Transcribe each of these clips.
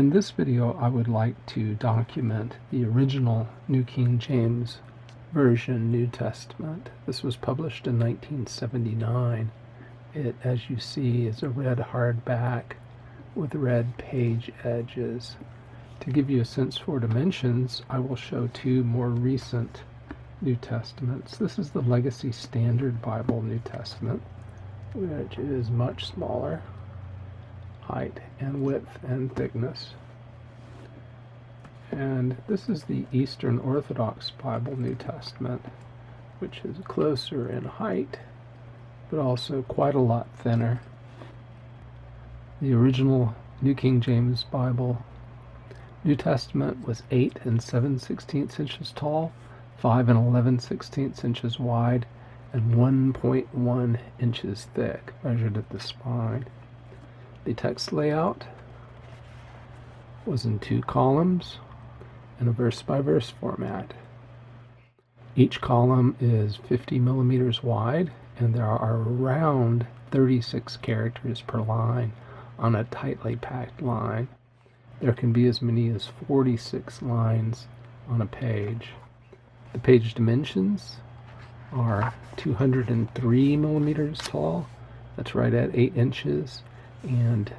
In this video, I would like to document the original New King James Version New Testament. This was published in 1979. It, as you see, is a red hardback with red page edges. To give you a sense for dimensions, I will show two more recent New Testaments. This is the Legacy Standard Bible New Testament, which is much smaller, height and width and thickness. And this is the Eastern Orthodox Bible New Testament, which is closer in height, but also quite a lot thinner. The original New King James Bible New Testament was 8 7/16 inches tall, 5 11/16 inches wide, and 1.1 inches thick, measured at the spine. The text layout was in 2 columns in a verse-by-verse format. Each column is 50 millimeters wide, and there are around 36 characters per line on a tightly packed line. There can be as many as 46 lines on a page. The page dimensions are 203 millimeters tall, that's right at 8 inches, and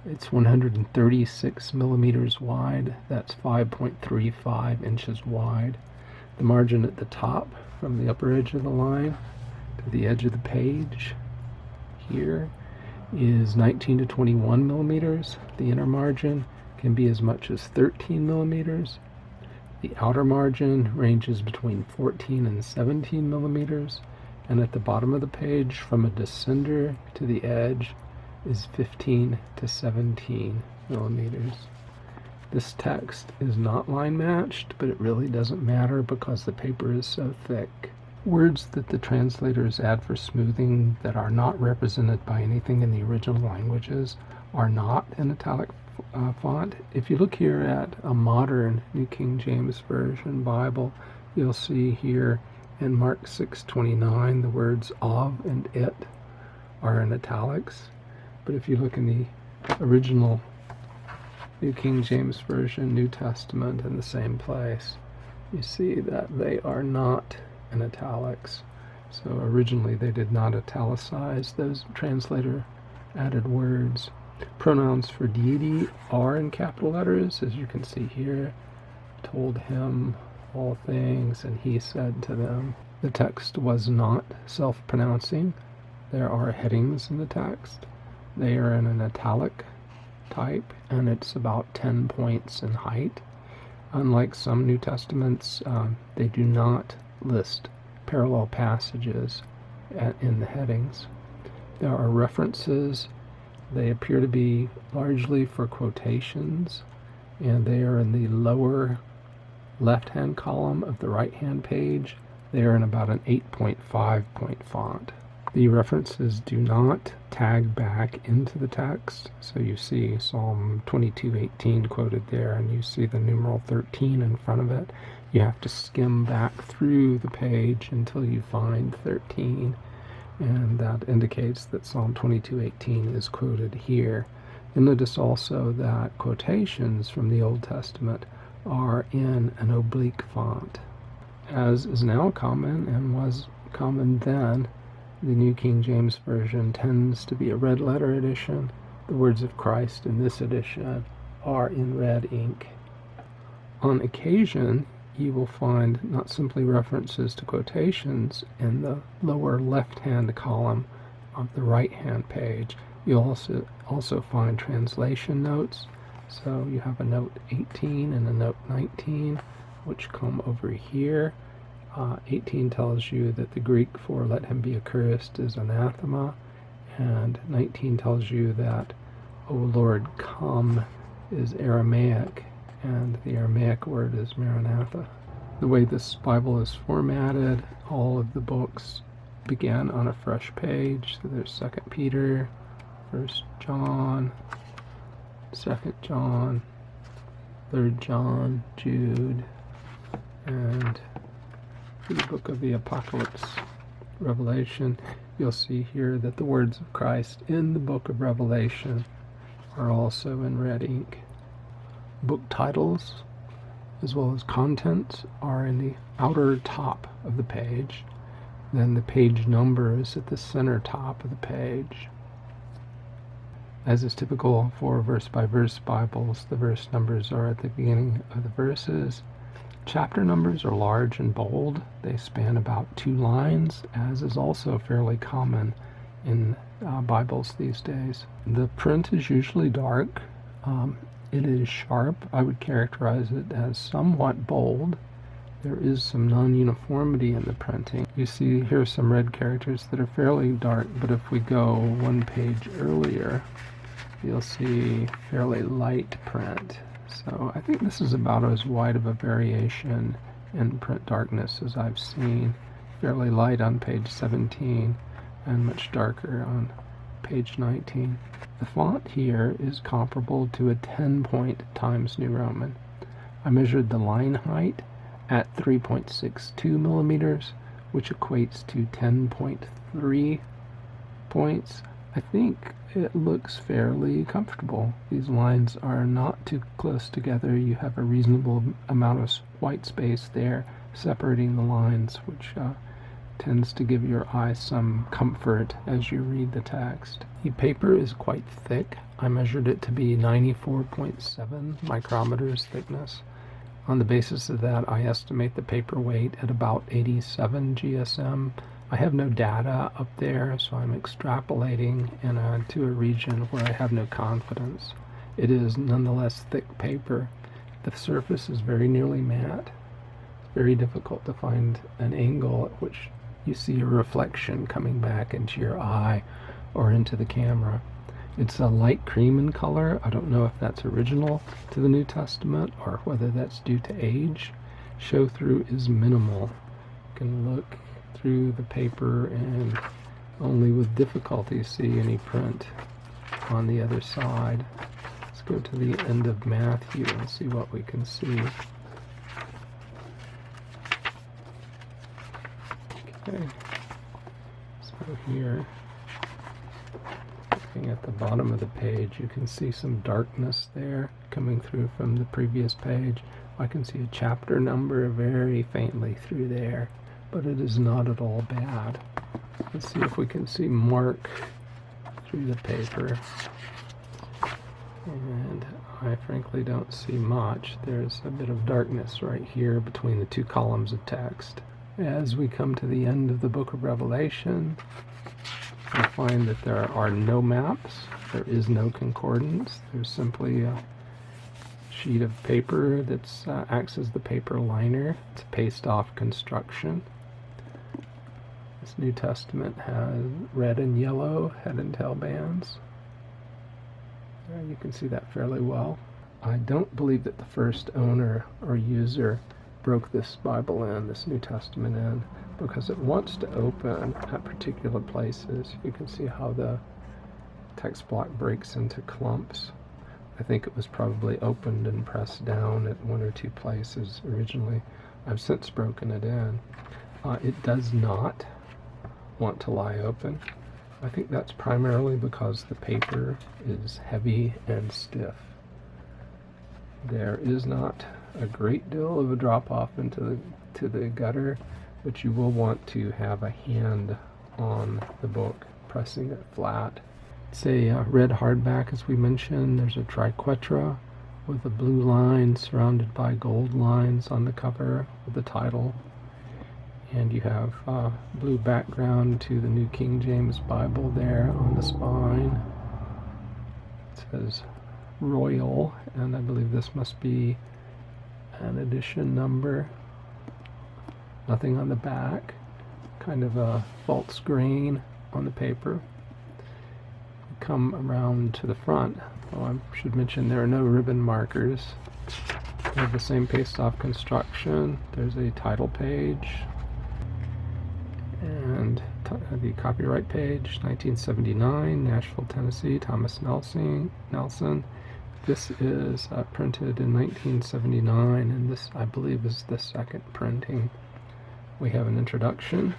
it's 136 millimeters wide, that's 5.35 inches wide. The margin at the top from the upper edge of the line to the edge of the page here is 19 to 21 millimeters. The inner margin can be as much as 13 millimeters. The outer margin ranges between 14 and 17 millimeters, and at the bottom of the page from a descender to the edge is 15 to 17 millimeters. This text is not line matched, but it really doesn't matter because the paper is so thick. Words that the translators add for smoothing that are not represented by anything in the original languages are not in italic font. If you look here at a modern New King James Version Bible, you'll see here in Mark 6:29 the words of and it are in italics. But if you look in the original New King James Version New Testament in the same place, you see that they are not in italics. So originally they did not italicize those translator added words. Pronouns for deity are in capital letters, as you can see here. Told him all things, and he said to them. The text was not self-pronouncing. There are headings in the text. They are in an italic type, and it's about 10 points in height. Unlike some New Testaments, they do not list parallel passages in the headings. There are references. They appear to be largely for quotations, and they are in the lower left-hand column of the right-hand page. They are in about an 8.5 point font. The references do not tag back into the text, so you see Psalm 22:18 quoted there, and you see the numeral 13 in front of it. You have to skim back through the page until you find 13, and that indicates that Psalm 22:18 is quoted here. You'll notice also that quotations from the Old Testament are in an oblique font. As is now common and was common then, the New King James Version tends to be a red letter edition. The words of Christ in this edition are in red ink. On occasion, you will find not simply references to quotations in the lower left-hand column of the right-hand page. You'll also find translation notes. So you have a note 18 and a note 19, which come over here. 18 tells you that the Greek for "let him be accursed" is anathema, and 19 tells you that "O Lord, come" is Aramaic, and the Aramaic word is Maranatha. The way this Bible is formatted, all of the books begin on a fresh page. So there's 2 Peter, 1 John, 2 John, 3 John, Jude, and the book of the Apocalypse, Revelation. You'll see here that the words of Christ in the book of Revelation are also in red ink. book titles as well as contents are in the outer top of the page. Then the page number is at the center top of the page. As is typical for verse-by-verse Bibles, the verse numbers are at the beginning of the verses. Chapter numbers are large and bold. They span about 2 lines, as is also fairly common in Bibles these days. The print is usually dark. It is sharp. I would characterize it as somewhat bold. There is some non-uniformity in the printing. You see here some red characters that are fairly dark, but if we go one page earlier, you'll see fairly light print. So I think this is about as wide of a variation in print darkness as I've seen. Fairly light on page 17 and much darker on page 19. The font here is comparable to a 10-point Times New Roman. I measured the line height at 3.62 millimeters, which equates to 10.3 points. I think it looks fairly comfortable. These lines are not too close together. You have a reasonable amount of white space there separating the lines, which tends to give your eye some comfort as you read the text. The paper is quite thick. I measured it to be 94.7 micrometers thickness. On the basis of that, I estimate the paper weight at about 87 GSM. I have no data up there, so I'm extrapolating to a region where I have no confidence. It is nonetheless thick paper. The surface is very nearly matte. It's very difficult to find an angle at which you see a reflection coming back into your eye or into the camera. It's a light cream in color. I don't know if that's original to the New Testament or whether that's due to age. Show through is minimal. You can look through the paper and only with difficulty see any print on the other side. Let's go to the end of Matthew and see what we can see. Okay, so here, looking at the bottom of the page, you can see some darkness there coming through from the previous page. I can see a chapter number very faintly through there, but it is not at all bad. Let's see if we can see Mark through the paper. And I frankly don't see much. There's a bit of darkness right here between the 2 columns of text. As we come to the end of the book of Revelation, I find that there are no maps. There is no concordance. There's simply a sheet of paper that acts as the paper liner. It's a paste-off construction. This New Testament has red and yellow head and tail bands. There, you can see that fairly well. I don't believe that the first owner or user broke this Bible in, this New Testament in, because it wants to open at particular places. You can see how the text block breaks into clumps. I think it was probably opened and pressed down at 1 or 2 places originally. I've since broken it in. It does not want to lie open. I think that's primarily because the paper is heavy and stiff. There is not a great deal of a drop-off into the gutter, but you will want to have a hand on the book, pressing it flat. It's a red hardback, as we mentioned. There's a triquetra with a blue line surrounded by gold lines on the cover with the title. And you have blue background to the New King James Bible there on the spine. It says Royal, and I believe this must be an edition number. Nothing on the back. Kind of a false grain on the paper. Come around to the front. Well, I should mention there are no ribbon markers. They have the same paste-off construction. There's a title page and the copyright page, 1979, Nashville, Tennessee, Thomas Nelson. This is printed in 1979, and this, I believe, is the second printing. We have an introduction.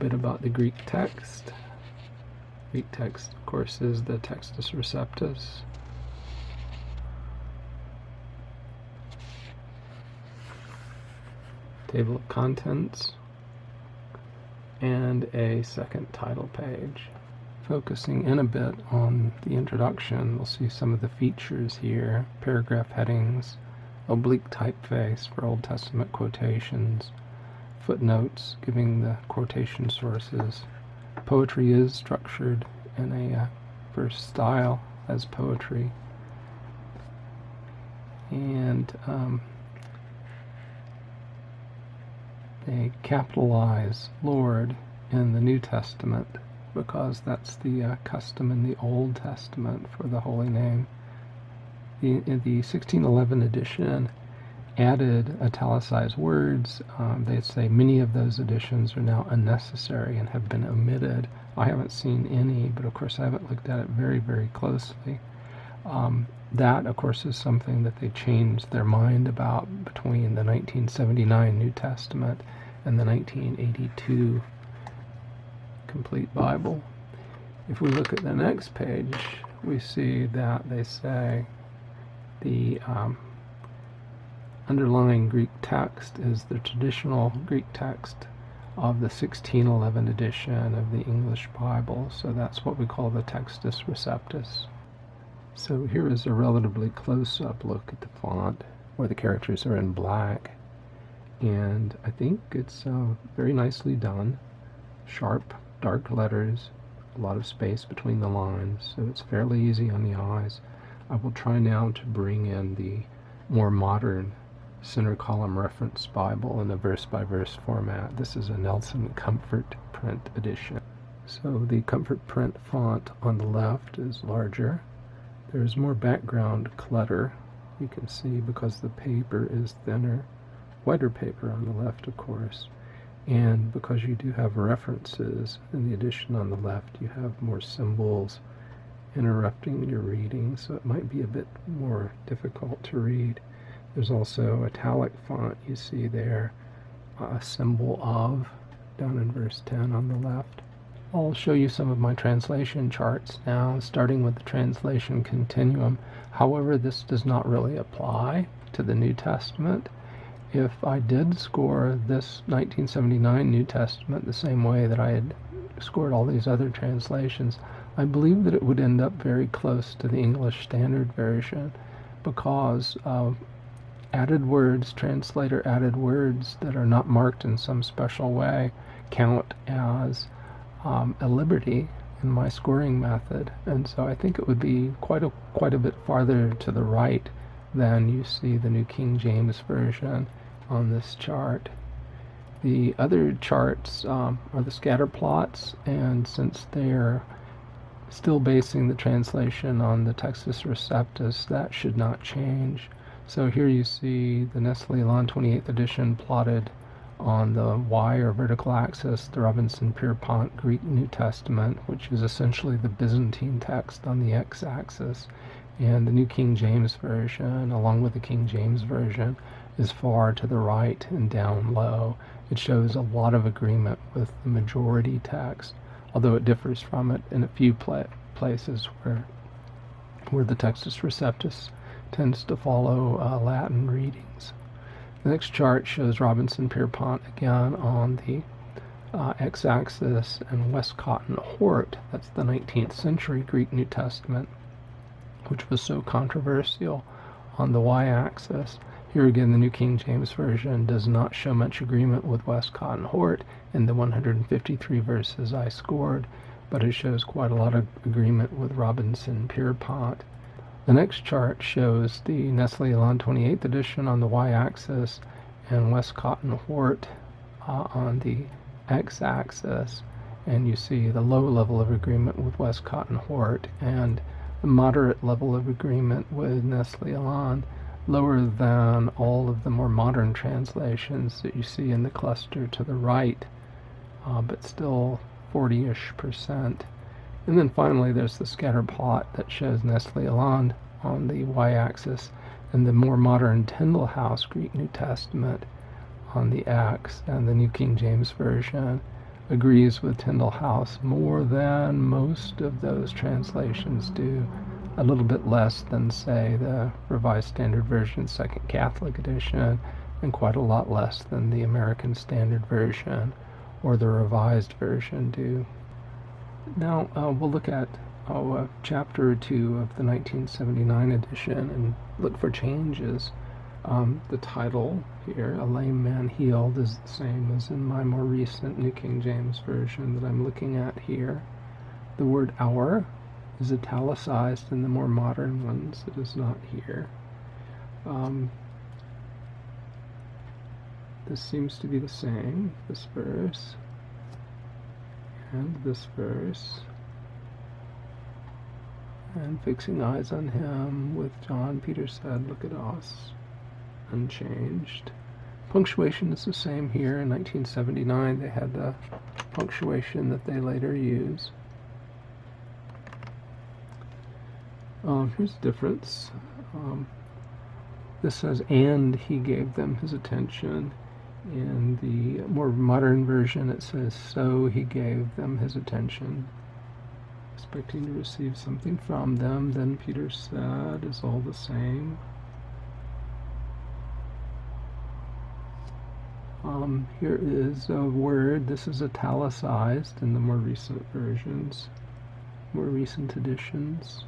bit about the Greek text. Greek text, of course, is the Textus Receptus. Table of contents, and a second title page. Focusing in a bit on the introduction, we'll see some of the features here: paragraph headings, oblique typeface for Old Testament quotations, footnotes giving the quotation sources. Poetry is structured in a verse style as poetry, and they capitalize Lord in the New Testament because that's the custom in the Old Testament for the holy name. In the 1611 edition added italicized words. They say many of those editions are now unnecessary and have been omitted. I haven't seen any, but of course I haven't looked at it very, very closely. That, of course, is something that they changed their mind about between the 1979 New Testament and the 1982 Complete Bible. If we look at the next page, we see that they say the underlying Greek text is the traditional Greek text of the 1611 edition of the English Bible, so that's what we call the Textus Receptus. So here is a relatively close-up look at the font, where the characters are in black, and I think it's very nicely done. Sharp, dark letters, a lot of space between the lines, so it's fairly easy on the eyes. I will try now to bring in the more modern center column reference Bible in the verse-by-verse format. This is a Nelson Comfort Print edition. So the Comfort Print font on the left is larger. There's more background clutter, you can see, because the paper is thinner. Whiter paper on the left, of course. And because you do have references in the edition on the left, you have more symbols interrupting your reading, so it might be a bit more difficult to read. There's also italic font you see there, a symbol of, down in verse 10 on the left. I'll show you some of my translation charts now, starting with the translation continuum. However, this does not really apply to the New Testament. If I did score this 1979 New Testament the same way that I had scored all these other translations, I believe that it would end up very close to the English Standard Version, because added words, translator added words that are not marked in some special way, count as a liberty in my scoring method, and so I think it would be quite a bit farther to the right than you see the New King James Version on this chart. The other charts are the scatter plots, and since they're still basing the translation on the Textus Receptus, that should not change. So here you see the Nestle-Aland 28th edition plotted on the Y or vertical axis, the Robinson-Pierpont Greek New Testament, which is essentially the Byzantine text, on the x-axis, and the New King James Version, along with the King James Version, is far to the right and down low. It shows a lot of agreement with the majority text, although it differs from it in a few places where the Textus Receptus tends to follow Latin readings. The next chart shows Robinson-Pierpont again on the x-axis, and Westcott and Hort, that's the 19th century Greek New Testament, which was so controversial, on the y-axis. Here again, the New King James Version does not show much agreement with Westcott and Hort in the 153 verses I scored, but it shows quite a lot of agreement with Robinson-Pierpont. The next chart shows the Nestle-Aland 28th edition on the y-axis and Westcott and Hort on the x-axis, and you see the low level of agreement with Westcott and Hort and the moderate level of agreement with Nestle-Aland, lower than all of the more modern translations that you see in the cluster to the right, but still 40-ish%. And then finally there's the scatter plot that shows Nestle-Aland on the y-axis and the more modern Tyndale House Greek New Testament on the x, and the New King James Version agrees with Tyndale House more than most of those translations do. A little bit less than, say, the Revised Standard Version Second Catholic Edition, and quite a lot less than the American Standard Version or the Revised Version do. Now we'll look at a chapter or two of the 1979 edition and look for changes. The title here, A Lame Man Healed, is the same as in my more recent New King James Version that I'm looking at here. The word our is italicized in the more modern ones. It is not here. This seems to be the same, this verse and this verse. And fixing eyes on him, with John, Peter said, look at us. Unchanged. Punctuation is the same here. In 1979 they had the punctuation that they later use. Here's the difference. This says, and he gave them his attention. In the more modern version it says, so he gave them his attention, expecting to receive something from them. Then Peter said is all the same. Here is a word. This is italicized in the more recent versions, more recent editions.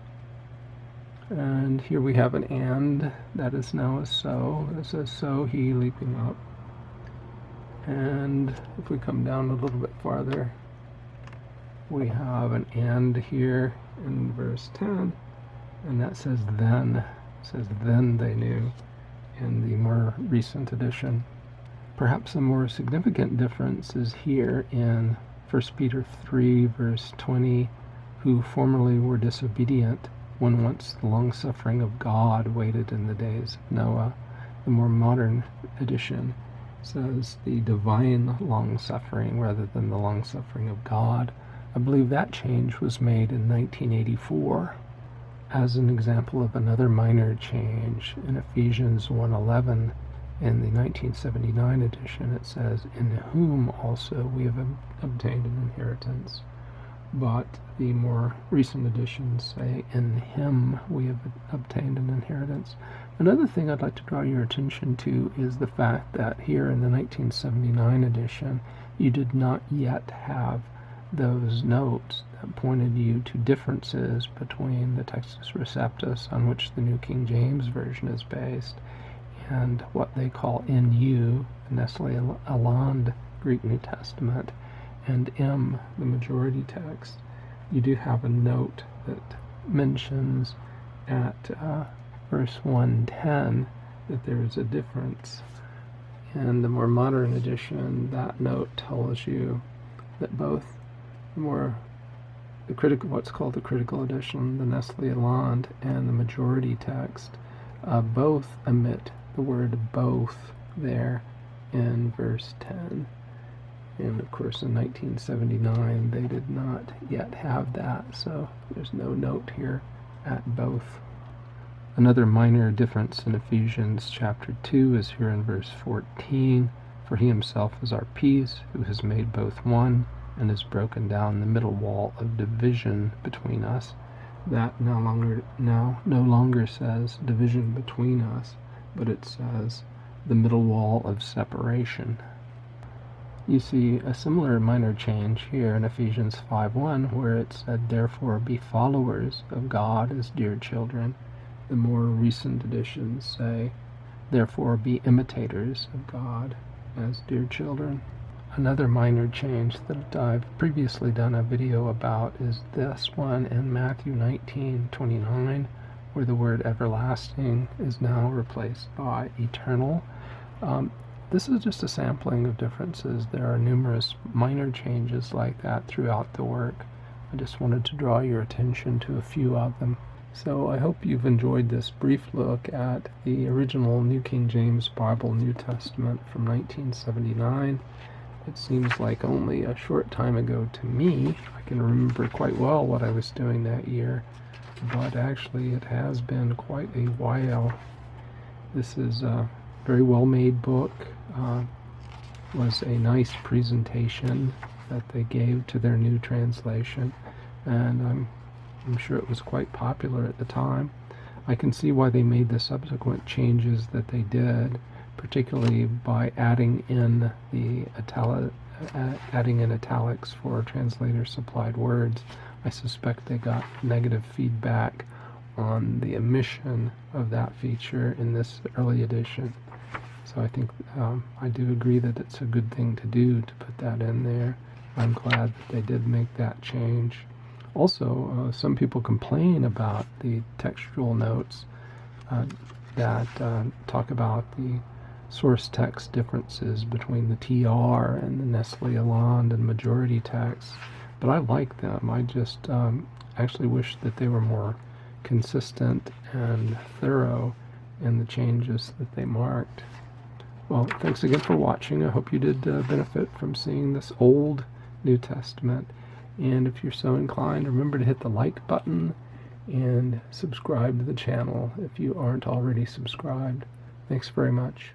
And here we have an and that is now a so. It says, so he, leaping up. And if we come down a little bit farther, we have an and here in verse 10, and that says then. It says then they knew in the more recent edition. Perhaps a more significant difference is here in 1 Peter 3 verse 20, who formerly were disobedient when once the long-suffering of God waited in the days of Noah. The more modern edition says the divine long-suffering rather than the long-suffering of God. I believe that change was made in 1984. As an example of another minor change, in Ephesians 1:11, in the 1979 edition, it says, in whom also we have obtained an inheritance. But the more recent editions say, in him we have obtained an inheritance. Another thing I'd like to draw your attention to is the fact that here in the 1979 edition, you did not yet have those notes that pointed you to differences between the Textus Receptus, on which the New King James Version is based, and what they call NU, the Nestle-Aland Greek New Testament, and M, the majority text. You do have a note that mentions at verse 110 that there is a difference. In the more modern edition, that note tells you that both what's called the critical edition, the Nestle-Aland, and the majority text, both omit the word both there in verse 10. And of course in 1979 they did not yet have that, so there's no note here at both. Another minor difference in Ephesians chapter 2 is here in verse 14. For he himself is our peace, who has made both one, and has broken down the middle wall of division between us. That no longer says division between us, but it says the middle wall of separation. You see a similar minor change here in Ephesians 5:1, where it said, therefore be followers of God as dear children. The more recent editions say, therefore be imitators of God as dear children. Another minor change that I've previously done a video about is this one in Matthew 19:29, where the word everlasting is now replaced by eternal. This is just a sampling of differences. There are numerous minor changes like that throughout the work. I just wanted to draw your attention to a few of them. So I hope you've enjoyed this brief look at the original New King James Bible New Testament from 1979. It seems like only a short time ago to me. I can remember quite well what I was doing that year, but actually it has been quite a while. This is a very well made book. Was a nice presentation that they gave to their new translation, and I'm sure it was quite popular at the time. I can see why they made the subsequent changes that they did, particularly by adding in italics for translator-supplied words. I suspect they got negative feedback on the omission of that feature in this early edition. So I think I do agree that it's a good thing to do to put that in there. I'm glad that they did make that change. Also, some people complain about the textual notes that talk about the source text differences between the TR and the Nestle-Aland and majority text, but I like them. I just actually wish that they were more consistent and thorough in the changes that they marked. Well, thanks again for watching. I hope you did benefit from seeing this old New Testament. And if you're so inclined, remember to hit the like button and subscribe to the channel if you aren't already subscribed. Thanks very much.